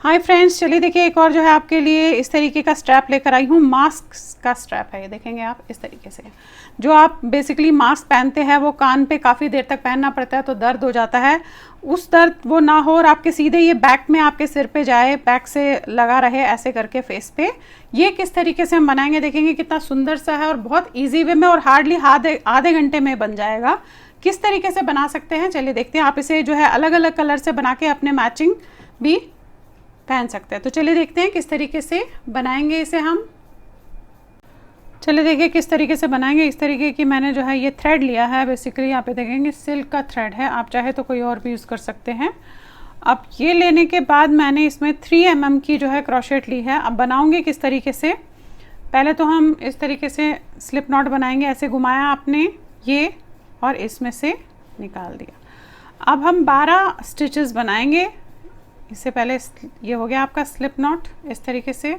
Hi friends, चलिए देखिए एक और जो है आपके लिए इस तरीके का स्ट्रैप लेकर आई हूँ। मास्क का स्ट्रैप है ये, देखेंगे आप इस तरीके से। जो आप बेसिकली मास्क पहनते हैं वो कान पे काफ़ी देर तक पहनना पड़ता है तो दर्द हो जाता है, उस दर्द वो ना हो और आपके सीधे ये बैक में आपके सिर पे जाए, बैक से लगा रहे ऐसे करके फेस पे। ये किस तरीके से हम बनाएंगे देखेंगे, कितना सुंदर सा है और बहुत ईजी वे में और हार्डली आधे घंटे में बन जाएगा। किस तरीके से बना सकते हैं चलिए देखते हैं। आप इसे जो है अलग अलग कलर से बना के अपने मैचिंग भी पहन सकते हैं। तो चलिए देखते हैं किस तरीके से बनाएंगे इसे हम। चलिए देखिए किस तरीके से बनाएंगे। इस तरीके की मैंने जो है ये थ्रेड लिया है, बेसिकली यहाँ पे देखेंगे सिल्क का थ्रेड है, आप चाहे तो कोई और भी यूज़ कर सकते हैं। अब ये लेने के बाद मैंने इसमें 3 mm की जो है क्रोशेट ली है। अब बनाऊंगी किस तरीके से, पहले तो हम इस तरीके से स्लिप नॉट बनाएंगे। ऐसे घुमाया आपने ये और इसमें से निकाल दिया। अब हम 12 स्टिचेस बनाएंगे। इससे पहले ये हो गया आपका स्लिप नॉट इस तरीके से।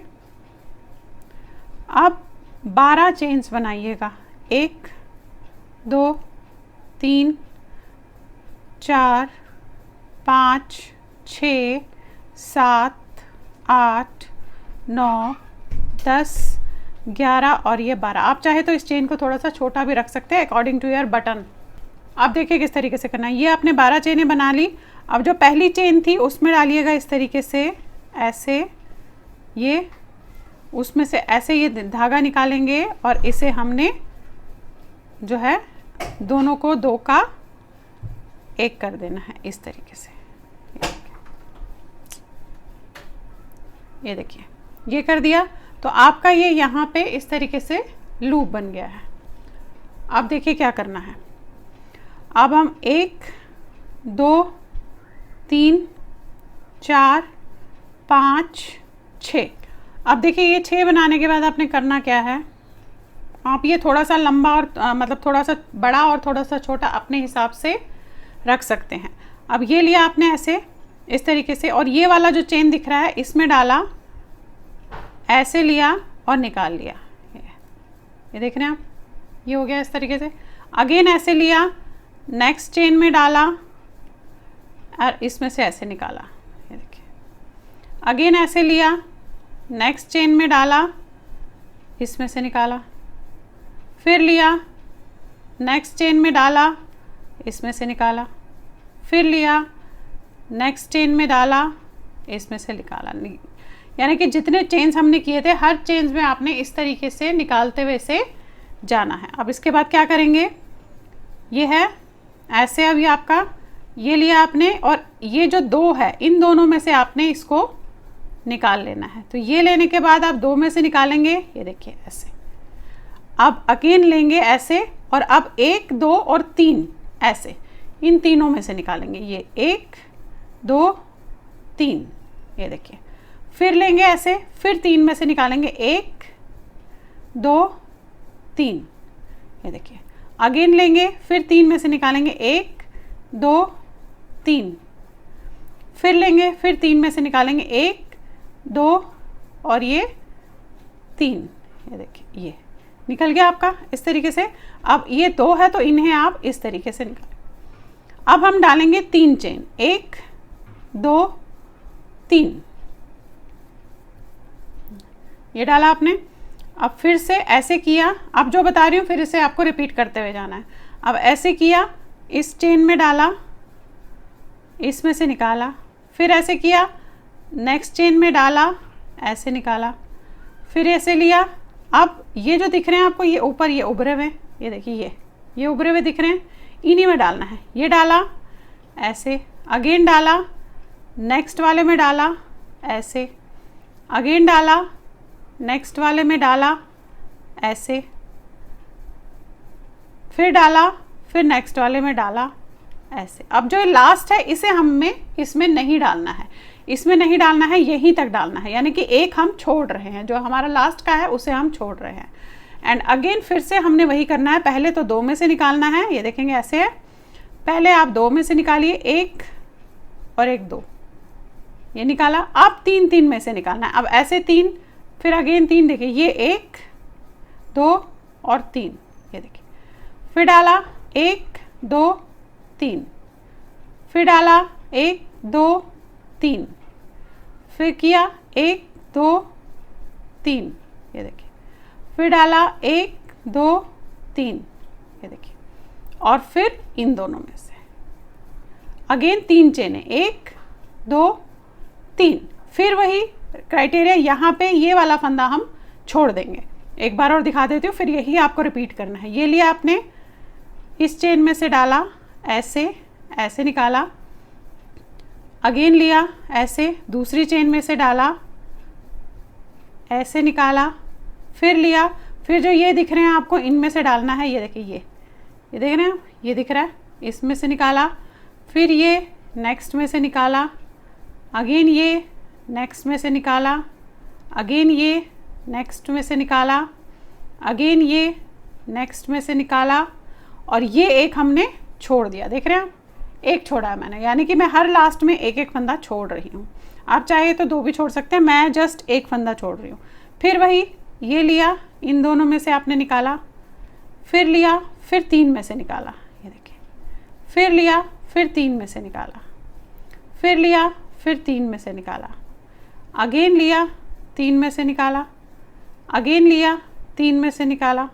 अब 12 चेन्स बनाइएगा, 1 2 3 4 5 6 7 8 9 10 11 और ये 12। आप चाहे तो इस चेन को थोड़ा सा छोटा भी रख सकते हैं अकॉर्डिंग टू योर बटन। अब देखिए किस तरीके से करना है। ये आपने 12 चेनें बना ली। अब जो पहली चेन थी उसमें डालिएगा इस तरीके से, ऐसे ये उसमें से ऐसे ये धागा निकालेंगे और इसे हमने जो है दोनों को 2 का 1 कर देना है इस तरीके से। ये देखिए ये कर दिया तो आपका ये यहाँ पे इस तरीके से लूप बन गया है। अब देखिए क्या करना है। अब हम 1 2 3 4 5 6। अब देखिए ये 6 बनाने के बाद आपने करना क्या है, आप ये थोड़ा सा लंबा और मतलब थोड़ा सा बड़ा और थोड़ा सा छोटा अपने हिसाब से रख सकते हैं। अब ये लिया आपने ऐसे इस तरीके से और ये वाला जो चेन दिख रहा है इसमें डाला, ऐसे लिया और निकाल लिया। ये देख रहे हैं आप, ये हो गया इस तरीके से। अगेन ऐसे लिया, नेक्स्ट चेन में डाला और इसमें से ऐसे निकाला। ये देखिए अगेन ऐसे लिया, नेक्स्ट चेन में डाला, इसमें से निकाला, फिर लिया, नेक्स्ट चेन में डाला, इसमें से निकाला, फिर लिया, नेक्स्ट चेन में डाला, इसमें से निकाला। यानी कि जितने चेन्स हमने किए थे हर चेन्स में आपने इस तरीके से निकालते हुए से जाना है। अब इसके बाद क्या करेंगे, ये है ऐसे। अभी आपका ये लिया आपने और ये जो 2 है इन दोनों में से आपने इसको निकाल लेना है। तो ये लेने के बाद आप 2 में से निकालेंगे, ये देखिए ऐसे। अब अगेन लेंगे ऐसे और अब 1 2 और 3 ऐसे, इन तीनों में से निकालेंगे। ये 1 2 3, ये देखिए। फिर लेंगे ऐसे, फिर 3 में से निकालेंगे, 1 2 3, ये देखिए। अगेन लेंगे, फिर 3 में से निकालेंगे, 1 2 3, फिर लेंगे, फिर 3 में से निकालेंगे, 1 2 और ये 3, ये देखिए ये निकल गया आपका इस तरीके से। अब ये 2 है तो इन्हें आप इस तरीके से निकालें। अब हम डालेंगे 3 चेन, 1 2 3, ये डाला आपने। अब फिर से ऐसे किया, अब जो बता रही हूँ फिर इसे आपको रिपीट करते हुए जाना है। अब ऐसे किया, इस चेन में डाला, इसमें से निकाला, फिर ऐसे किया, नेक्स्ट चेन में डाला, ऐसे निकाला, फिर ऐसे लिया। अब ये जो दिख रहे हैं आपको ये ऊपर ये उभरे हुए, ये देखिए ये उभरे हुए दिख रहे हैं, इन्हीं में डालना है। ये डाला ऐसे, अगेन डाला, नेक्स्ट वाले में डाला ऐसे, अगेन डाला, नेक्स्ट वाले में डाला ऐसे, फिर डाला, फिर नेक्स्ट वाले में डाला ऐसे। अब जो लास्ट है इसे हमें इसमें नहीं डालना है, इसमें नहीं डालना है, यहीं तक डालना है। यानी कि एक हम छोड़ रहे हैं, जो हमारा लास्ट का है उसे हम छोड़ रहे हैं। एंड अगेन फिर से हमने वही करना है। पहले तो 2 में से निकालना है, ये देखेंगे ऐसे है। पहले आप 2 में से निकालिए, 1 और 1 2, ये निकाला। अब 3 3 में से निकालना है। अब ऐसे 3, फिर अगेन 3, देखिए ये 1 2 और 3, ये देखिए। फिर डाला 1 2 3, फिर डाला 1 2 3, फिर किया 1 2 3, ये देखिए, फिर डाला 1 2 3, ये देखिए, और फिर इन दोनों में से अगेन 3 चेनें, 1 2 3, फिर वही क्राइटेरिया, यहाँ पे ये वाला फंदा हम छोड़ देंगे। एक बार और दिखा देती हूँ, फिर यही आपको रिपीट करना है। ये लिया आपने, इस चेन में से डाला, ऐसे ऐसे निकाला, अगेन लिया ऐसे, दूसरी चेन में से डाला, ऐसे निकाला, फिर लिया, फिर जो ये दिख रहे हैं आपको इनमें से डालना है, ये देखिए, ये देख रहे हैं, ये दिख रहा है, इसमें से निकाला, फिर ये नेक्स्ट में से निकाला, अगेन ये नेक्स्ट में से निकाला, अगेन ये नेक्स्ट में से निकाला, अगेन ये नेक्स्ट में से निकाला, और ये एक हमने छोड़ दिया, देख रहे हैं आप, एक छोड़ा है मैंने, यानी कि मैं हर लास्ट में एक एक फंदा छोड़ रही हूँ। आप चाहे तो 2 भी छोड़ सकते हैं, मैं जस्ट एक फंदा छोड़ रही हूँ। फिर वही ये लिया, इन दोनों में से आपने निकाला, फिर लिया, फिर 3 में से निकाला, ये देखिए, फिर लिया, फिर 3 में से निकाला, फिर लिया, फिर 3 में से निकाला, अगेन लिया, 3 में से निकाला, अगेन लिया, 3 में से निकाला,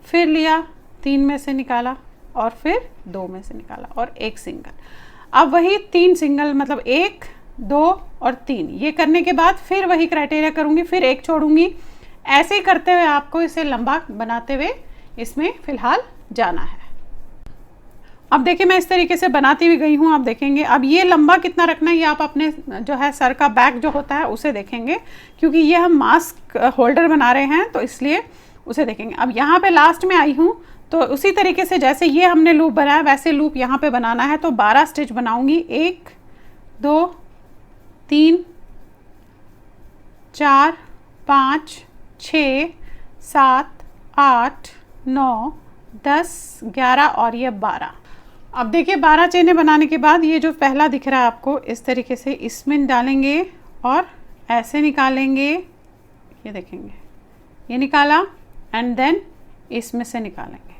फिर लिया, 3 में से निकाला, और फिर 2 में से निकाला, और एक सिंगल। अब वही 3 सिंगल, मतलब 1 2 और 3, ये करने के बाद फिर वही क्राइटेरिया करूँगी, फिर एक छोड़ूंगी, ऐसे ही करते हुए आपको इसे लंबा बनाते हुए इसमें फ़िलहाल जाना है। अब देखिए मैं इस तरीके से बनाती हुई गई हूँ, आप देखेंगे। अब ये लंबा कितना रखना है ये आप अपने जो है सर का बैक जो होता है उसे देखेंगे, क्योंकि ये हम मास्क होल्डर बना रहे हैं तो इसलिए उसे देखेंगे। अब यहाँ पे लास्ट में आई हूँ, तो उसी तरीके से जैसे ये हमने लूप बनाया वैसे लूप यहाँ पे बनाना है। तो 12 स्टिच बनाऊंगी, 1 2 3 4 5 6 7 8 9 10 11 और ये 12। अब देखिए 12 चेनें बनाने के बाद ये जो पहला दिख रहा है आपको, इस तरीके से इसमें डालेंगे और ऐसे निकालेंगे, ये देखेंगे, ये निकाला एंड देन इसमें से निकालेंगे,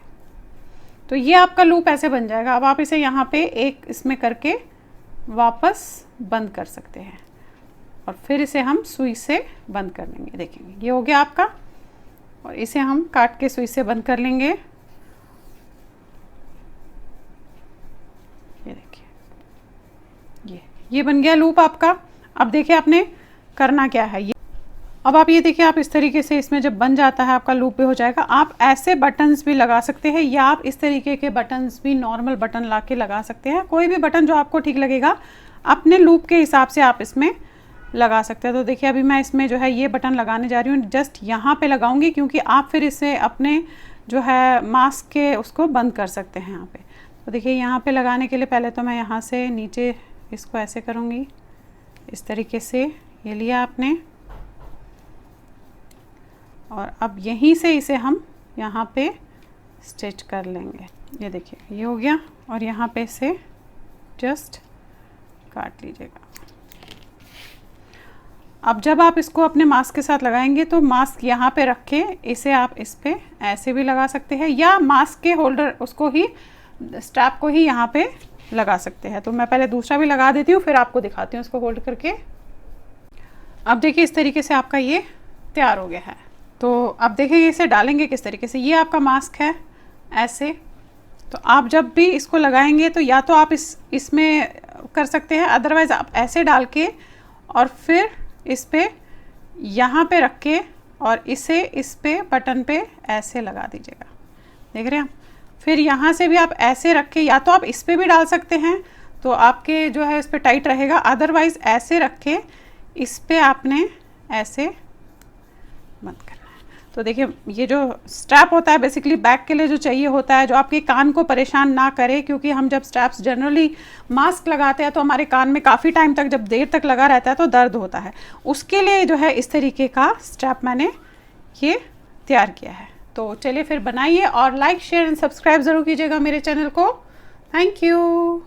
तो ये आपका लूप ऐसे बन जाएगा। अब आप इसे यहाँ पे एक इसमें करके वापस बंद कर सकते हैं और फिर इसे हम सुई से बंद कर लेंगे। देखेंगे ये हो गया आपका, और इसे हम काट के सुई से बंद कर लेंगे। ये देखिए, ये बन गया लूप आपका। अब देखिए आपने करना क्या है, अब आप ये देखिए, आप इस तरीके से इसमें जब बन जाता है आपका लूप भी हो जाएगा। आप ऐसे बटन्स भी लगा सकते हैं या आप इस तरीके के बटन्स भी नॉर्मल बटन ला के लगा सकते हैं। कोई भी बटन जो आपको ठीक लगेगा अपने लूप के हिसाब से आप इसमें लगा सकते हैं। तो देखिए अभी मैं इसमें जो है ये बटन लगाने जा रही हूँ, जस्ट यहाँ पे लगाऊंगी, क्योंकि आप फिर इसे अपने जो है मास्क के उसको बंद कर सकते हैं यहाँ पे। तो देखिए यहाँ पे लगाने के लिए पहले तो मैं यहाँ से नीचे इसको ऐसे करूँगी, इस तरीके से ये लिया आपने, और अब यहीं से इसे हम यहाँ पे स्टिच कर लेंगे। ये देखिए ये हो गया, और यहाँ पे इसे जस्ट काट लीजिएगा। अब जब आप इसको अपने मास्क के साथ लगाएंगे तो मास्क यहाँ पे रख के इसे आप इस पे ऐसे भी लगा सकते हैं, या मास्क के होल्डर उसको ही स्ट्रैप को ही यहाँ पे लगा सकते हैं। तो मैं पहले दूसरा भी लगा देती हूँ, फिर आपको दिखाती हूँ इसको होल्ड करके। अब देखिए इस तरीके से आपका ये तैयार हो गया है। तो अब देखिए इसे डालेंगे किस तरीके से। ये आपका मास्क है ऐसे, तो आप जब भी इसको लगाएंगे तो या तो आप इसमें कर सकते हैं, अदरवाइज़ आप ऐसे डाल के और फिर इस पे यहाँ पे रख के और इसे इस पे बटन पे ऐसे लगा दीजिएगा। देख रहे हैं आप, फिर यहाँ से भी आप ऐसे रख के, या तो आप इस पे भी डाल सकते हैं तो आपके जो है इस पे टाइट रहेगा, अदरवाइज़ ऐसे रख के इस पे आपने ऐसे बंद करना है। तो देखिए ये जो स्ट्रैप होता है बेसिकली बैक के लिए जो चाहिए होता है, जो आपके कान को परेशान ना करे, क्योंकि हम जब स्ट्रैप्स जनरली मास्क लगाते हैं तो हमारे कान में काफ़ी टाइम तक, जब देर तक लगा रहता है तो दर्द होता है। उसके लिए जो है इस तरीके का स्ट्रैप मैंने ये तैयार किया है। तो चलिए फिर बनाइए, और लाइक शेयर एंड सब्सक्राइब ज़रूर कीजिएगा मेरे चैनल को। Thank you.